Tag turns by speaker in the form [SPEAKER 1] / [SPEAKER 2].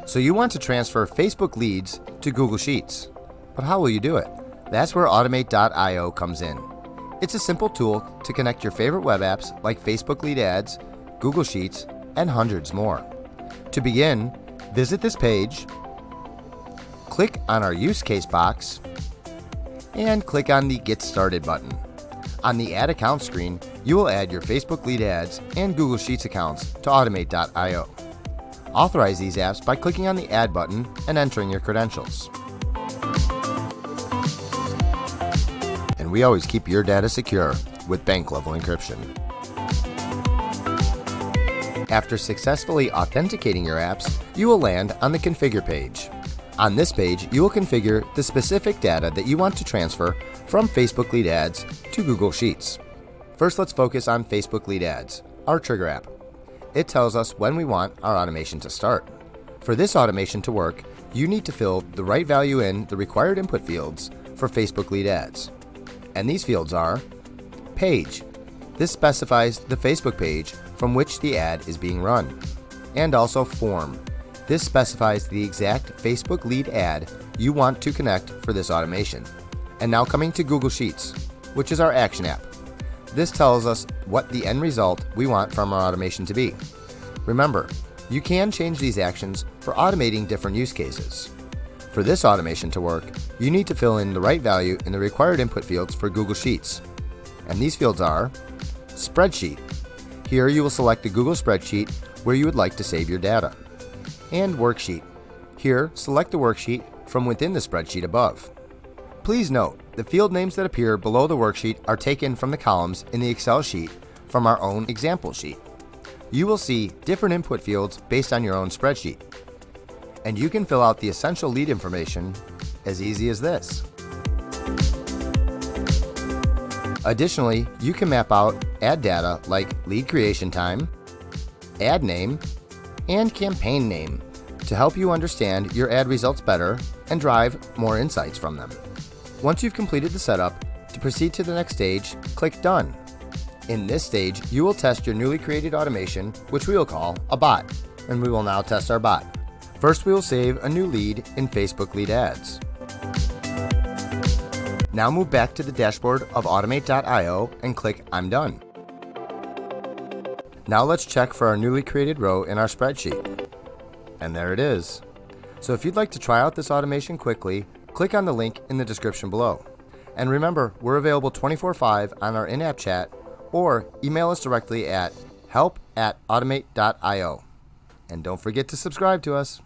[SPEAKER 1] So you want to transfer Facebook leads to Google Sheets. But how will you do it? That's where Automate.io comes in. It's a simple tool to connect your favorite web apps like Facebook lead ads, Google Sheets, and hundreds more. To begin, visit this page, click on our use case box, and click on the Get Started button. On the Add Account screen, you will add your Facebook lead ads and Google Sheets accounts to Automate.io. Authorize these apps by clicking on the Add button and entering your credentials. And we always keep your data secure with bank-level encryption. After successfully authenticating your apps, you will land on the Configure page. On this page, you will configure the specific data that you want to transfer from Facebook lead ads to Google Sheets. First, let's focus on Facebook lead ads, our trigger app. It tells us when we want our automation to start. For this automation to work, you need to fill the right value in the required input fields for Facebook lead ads. And these fields are page. This specifies the Facebook page from which the ad is being run. And also form. This specifies the exact Facebook lead ad you want to connect for this automation. And now coming to Google Sheets, which is our action app. This tells us what the end result we want from our automation to be. Remember, you can change these actions for automating different use cases. For this automation to work, you need to fill in the right value in the required input fields for Google Sheets. And these fields are Spreadsheet. Here you will select the Google Spreadsheet where you would like to save your data. And Worksheet. Here, select the worksheet from within the spreadsheet above. Please note, the field names that appear below the worksheet are taken from the columns in the Excel sheet from our own example sheet. You will see different input fields based on your own spreadsheet. And you can fill out the essential lead information as easy as this. Additionally, you can map out ad data like lead creation time, ad name, and campaign name to help you understand your ad results better and drive more insights from them. Once you've completed the setup, to proceed to the next stage, click Done. In this stage, you will test your newly created automation, which we will call a bot, and we will now test our bot. First, we will save a new lead in Facebook lead ads. Now move back to the dashboard of Automate.io and click I'm done. Now let's check for our newly created row in our spreadsheet. And there it is. So if you'd like to try out this automation quickly, click on the link in the description below. And remember, we're available 24/5 on our in-app chat or email us directly at help@automate.io. And don't forget to subscribe to us.